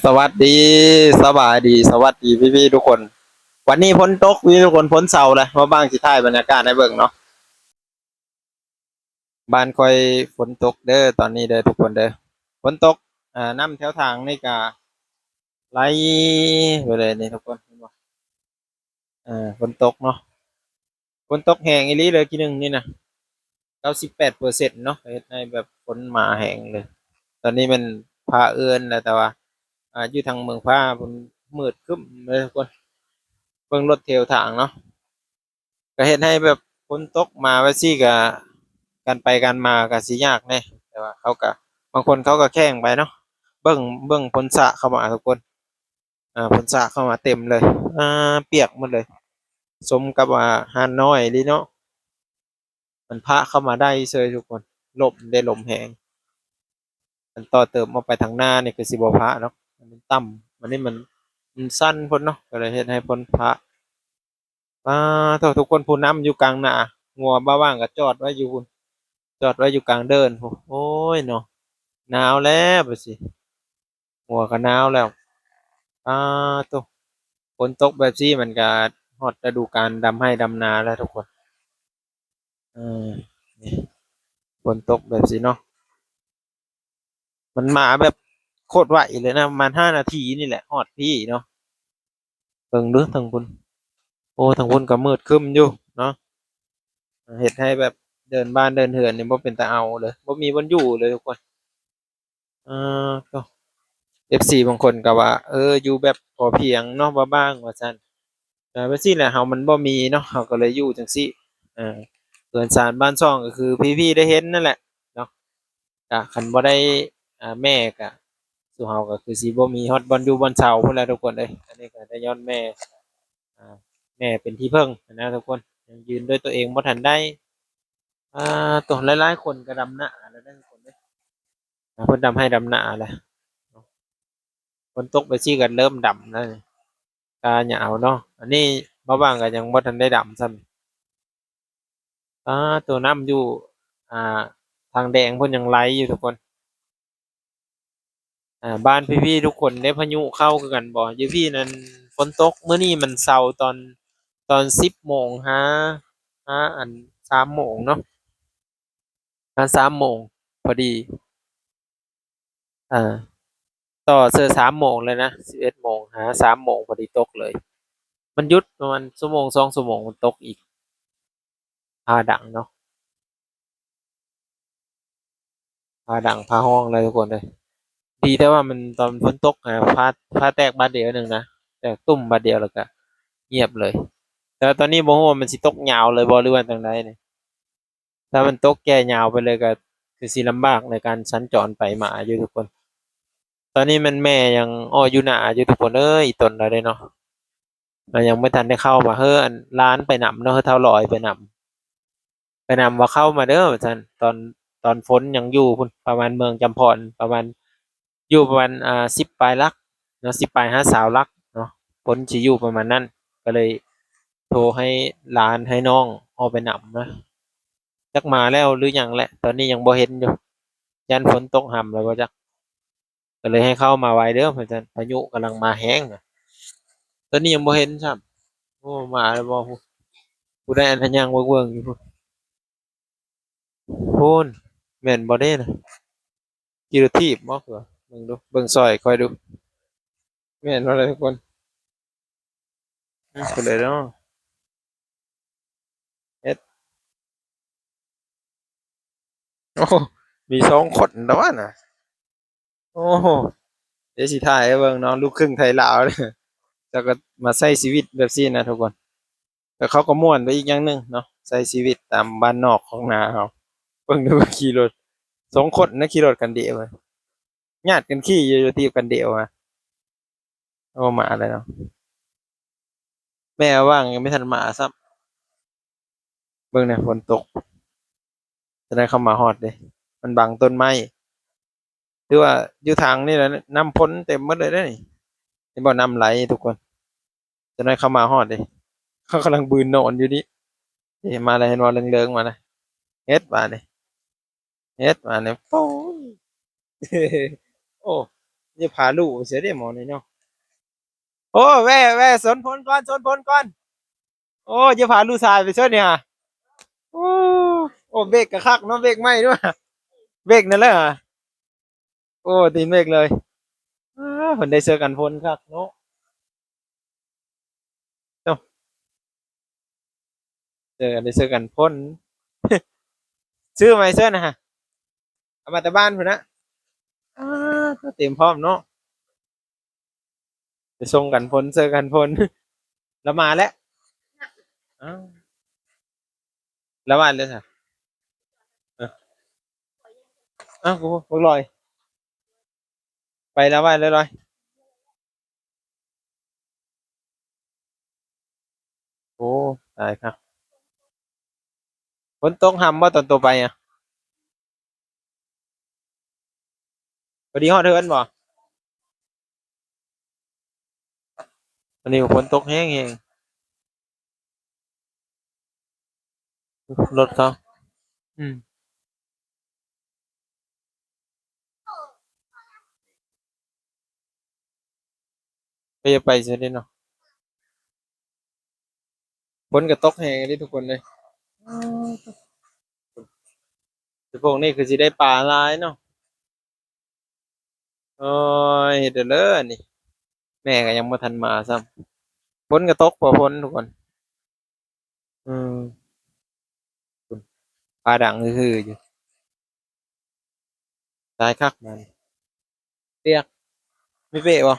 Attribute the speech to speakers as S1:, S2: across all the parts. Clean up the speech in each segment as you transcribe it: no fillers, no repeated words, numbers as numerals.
S1: สวัสดีสบายดีสวัสดีพี่ๆทุกคนวันนี้ฝนตกพี่ทุกคนฝนเศร้าเลยมาบ้างสิถ่ายบรรยากาศให้เบิ่งเนาะบ้านคอยฝนตกเด้อตอนนี้เด้อทุกคนเด้อฝนตกน้ำแถวทางนี่ก็ไหลไปเลยนี่ทุกคนเห็นบ่ฝนตกเนาะฝนตกแห้งอีหลีเลยทีหนึงนี่นะ98%เนาะเฮ็ดให้แบบฝนมาแห้งเลยตอนนี้มันฟ้าเอื้อนแล้วแต่ว่าอยู่ทางเมืองฟ้าเพิ่นมืดครึ้มเลยทุกคนเบิ่งรถแถวทางเนาะ ก็เฮ็ดให้แบบฝนตกมาว่าซี่ก็การไปการมาก็สิยากแหน่แต่ว่าเขาก็บางคนเขาก็แข่งไปเนาะเบิ่งฝนสาดเข้ามาทุกคนฝนสาดเข้ามาเต็มเลยเปียกหมดเลยสมกับว่าร้านน้อยอีหลีเนาะมันพาเข้ามาได้เฉยทุกคนลมได้ลมแรงมันต่อเติมออกไปทางหน้านี่คือสิบ่พระเนาะมันต่ำอันนี้มันสั้นพ้นเนาะก็เลยเฮ็ดให้พ้นพระโธ่ทุกคนผู้นำอยู่กลางหน้างัวบ้าว่างก็จอดไว้อยู่พู้น จอดไว้อยู่กลางเดินพู้นโอ้ยเนาะหนาวแล้วบัดสิหัวก็หนาวแล้วอาโธ่ฝนตกแบบนี้มันก็ฮอดฤดูกาลดำไร่ดำนาแล้วทุกคนเออนี่ฝนตกแบบนี้เนาะมันมาแบบโคตรไวเลยนะประมาณ5นาทีนี่แหละฮอดพี่เนาะเบิ่งเด้อทางพุ่นโอ้ทางพุ่นก็มืดครึ้มอยู่เนาะเฮ็ดให้แบบเดินบ้านเดินเรือนนี่บ่เป็นตาเอาเลยบ่มีวันอยู่เลยทุกคนเอโธ่ FC บางคนก็ว่าอยู่แบบพอเพียงเนาะบ่บ้างว่าซั่นแบบซี้แหละเฮามันบ่มีเนาะเฮาก็เลยอยู่จั่งซี้เออเรือนสานบ้านช่องก็คือพี่ๆได้เห็นนั่นแหละเนาะก็คันบ่ได้แม่ก็สู่เฮาก็คือสิบ่มีฮอดบ่อนอยู่บ่อนเช่าพุ่นแหละทุกคนเอ้ยอันนี้ก็ได้ย้อนแม่อ่าแม่เป็นที่พึ่งนะทุกคนยังยืนด้วยตัวเองบ่ทันได้ตัวหลายๆคนก็ดำนาแล้วเด้อทุกคนเด้ยเพิ่นดำให้ดำนาแล้วเนาะฝนตกไปซี้ก็เริ่มดำแล้วนี่ตาหยาวเนาะอันนี้บ่ว่างก็ยังบ่ทันได้ดำซ้ำตัวน้ำอยู่อ่าทางแดงเพิ่นยังไหลอยู่ทุกคนบ้านพี่ๆทุกคนได้พายุเข้าคือกันบ่อยู่พี่นั่นฝนตกมื้อนี้มันเช้าตอน10โมงอัน3โมงเนาะ3โมงพอดีอ่าต่อเสื้อ3โมงเลยนะ11โมง3โมงพอดีตกเลยมันหยุดประมาณชั่วโมง2ชั่วโมงมันตกอีกฟ้าดังเนาะฟ้าดังฟ้าร้องเลยทุกคนเอ้ยดีแต่ว่ามันตอนฝนตกฟ้าแตกบาดเดียวหนึ่งนะแตกตุ้มบาดเดียวแล้วก็เงียบเลยแต่ว่าตอนนี้บ่ฮู้ว่ามันสิตกยาวเลยบ่หรือว่าจั่งใดนี่ถ้ามันตกแก่ยาวไปเลยก็คือสิลำบากในการสัญจรไปมาอยู่ทุกคนตอนนี้มันแม่ยังอ้ออยู่หน้าอยู่ทุกคนเอ้ยอีต้นแล้วเด้เนาะเรายังไม่ทันได้เข้ามาเฮ้ออันร้านไปนำเนาะเฮ้อเท่าลอยไปนำว่าเข้ามาเด้อว่าซั่นตอนฝนยังอยู่พุ่นประมาณเมืองจำพรประมาณอยู่ประมาณ10ปลายลักเนาะ10ปลายหาสาวลักเนาะฝนสิอยู่ประมาณนั้นก็เลยโทรให้หลานให้น้องออกไปนำนะจักมาแล้วหรือยังแหละตอนนี้ยังบ่เห็นอยู่ยันฝนตกห่ำแล้วบ่จักก็เลยให้เข้ามาไวเด้อว่าซั่นพายุกำลังมาแรงน่ะตอนนี้ยังบ่เห็นซ้ำโอ้มาแล้วบ่ฮู้ผู้ใดอันทะยังเวิ้งๆอยู่พู้นพูนแม่นบ่เด้น่ะกีรถีบบ่เหรอเบิ่งดูเบิ่งซอยคอยดูแม่นบ่ล่ะทุกคนผู้ใดเนาะเฮ็ดโอ้มี2คนแล้ววะน่ะโอ้โฮเดี๋ยวสิถ่ายให้เบิ่งเนาะลูกครึ่งไทยลาวเด้อแล้วก็มาใช้ชีวิตแบบซี้นะทุกคนแล้วเขาก็ม่วนไปอีกอย่างหนึ่งเนาะใช้ชีวิตตามบ้านนอกของนาเขาเบิ่งดูขี่รถ2คนนะขี่รถคันเดียวอะญาติกันขี่อยู่ทีบกันเดียวอะโอ้มาแล้วเนาะแม่ว่างยังไม่ทันมาซ้ำเบิ่งเนี่ยฝนตกจะได้เข้ามาฮอดเด้มันบังต้นไม้ถือว่าอยู่ทางนี่แหละน้ำพ้นเต็มหมดเลยเด้อนี่เห็นบ่น้ำไหลทุกคนจะได้เข้ามาฮอดเด้เขากำลังบืนนอนอยู่นี่นี่มาแล้วเห็นบ่เหลืองๆมาแล้วเฮ็ดบาดนี้เฮ็ดบาดนี้โอ้ยโอ้ นี่พาลูกเสียได้หมอนี่เนาะโอ้แว่สนพลก่อนสนพลก่อนโอ้จะพาลูกชายไปช่วยเนี่ยโอ้โอ้เบรกกระคักเนาะเบรกไหมด้วยเบรกนั่นแหละโอ้ตีนเบรกเลยผนได้เจอกันพลครับเนาะเนาะเจอกันได้เจอกันพลซื้อไหมเสื้อนะฮะเอามาแต่บ้านพุ่นนะเตรียมพร้อมเนาะไปส่งกันพลเจอกันพลแล้วมาแล้วอ้าวแล้วมาเลยค่ะเอออ้าวกูลอยไปแล้วมาเลยลอยโอ้ตายครับฝนตกห่ำว่าตอนตัวไปอ่ะพอดีฮอดเทิร์นบ่วันนี้ฝนตกแห้งๆรถเขาอืมไปเสียดิเนาะฝนก็ตกแห้งดิทุกคนเลยแต่พวกนี้คือสิได้ปลาหลายเนาะโอ้ยเด้อเลยนี่แม่ก็ยังบ่ทันมาซ้ำฝนก็ตกพอฝนทุกคนอืมปลาดังฮือๆอยู่ตายคักมันเปียกไม่เป๊ะบ่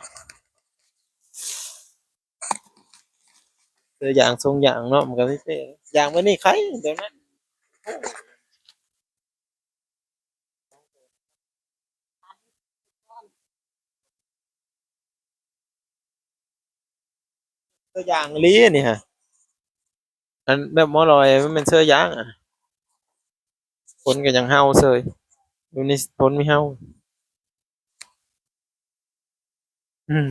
S1: เจออย่างทรงอย่างเนาะมันก็ไม่เป๊ะอย่างมื้อนี้ใครเดี๋ยวนั้นเสื้อยางอีหลีนี่ฮะอันแบบหมอลอยมันเป็นเสื้อยางอะฝนก็ยังเห่าเซยอยู่นี่ฝนไม่เห่าอืม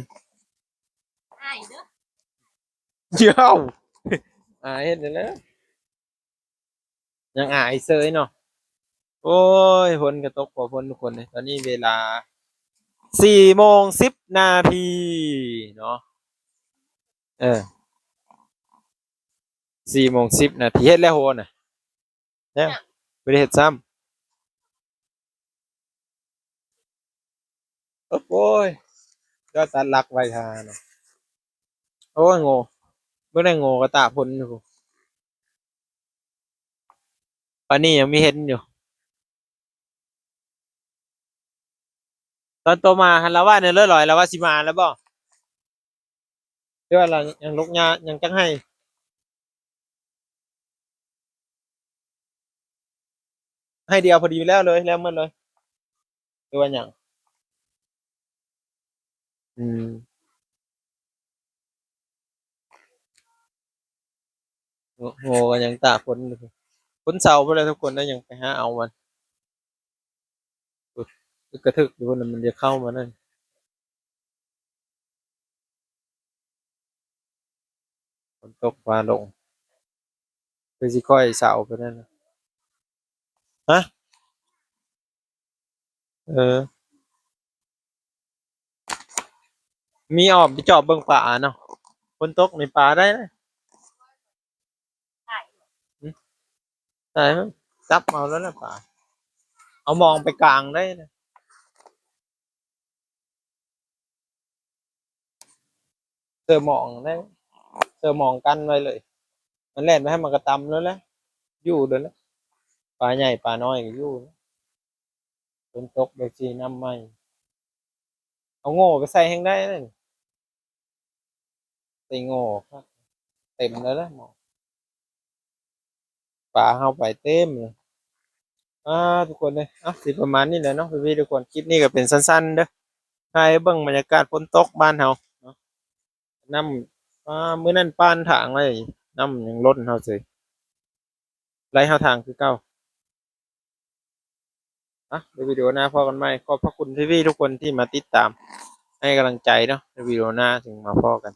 S1: เดี๋ยวเฮ็ดได้แล้วยังอายเซยเนาะโอ้ยฝนก็ตกพอฝนทุกคนเลยตอนนี้เวลา4:10 นาทีเนาะเออ4:10 นาทีเฮ็ดแล้วโหน่ะเนี่ยบ่ได้เฮ็ดซ้ำโอ้ยก็ตัดหลักไว้ท่าน่ะโอ้ยโง่เบิ่งได้โง่ก็ตากฝนอยู่พู้นปานนี้ยังมีเห็นอยู่ตอนโตมาหันละว่าเนี่ยเลื่อลอยแล้วว่าสิมาแล้วบ่หรือว่าเรายังลกยายังจังให้เดียวพอดีแล้วเลยแล้วมันเลยหรือว่าหยังอืมโง่ก็ยังตากฝนอยู่ฝนเช้าพุ่นแหละทุกคนแล้วยังไปหาเอามันอึกกระทึกอยู่พุ่นน่ะมันจะเข้ามานั่นฝนตกฟ้าลงคือสิค่อยเช้าไปนั่นน่ะฮะเออมีออกไปเจาะเบิ่งป่าเนาะฝนตกในป่าได้นะอืมได้มั้ยจับเอาแล้วนะป่าเอามองไปกลางได้นะเจอหมองได้เจอหมองกันไว้เลยมันแล่นไปให้มันกระตำแล้วแหละอยู่เด้อแล้วปลาใหญ่ปลาน้อยก็อยู่ฝนตกแบบสิน้ำไหม้เอาโง่ไปใส่แฮ่งได้นั่นใส่โง่ครับเต็มแล้วนะหมองปลาเข้าไปเต็มเลยอ่าทุกคนเลยสิประมาณนี้แหละเนาะพี่ๆทุกคนคลิปนี้ก็เป็นสั้นๆเด้อให้เบิ่งบรรยากาศฝนตกบ้านเฮาเนาะน้ำมื้อนั้นป้านถางไว้น้ำยังล้นเฮาเสยไหลเฮาทางคือเก่าในวิดีโอหน้าพอกันใหม่ขอบพระคุณพี่ๆทุกคนที่มาติดตามให้กำลังใจเนาะในวิดีโอหน้าถึงมาพอกัน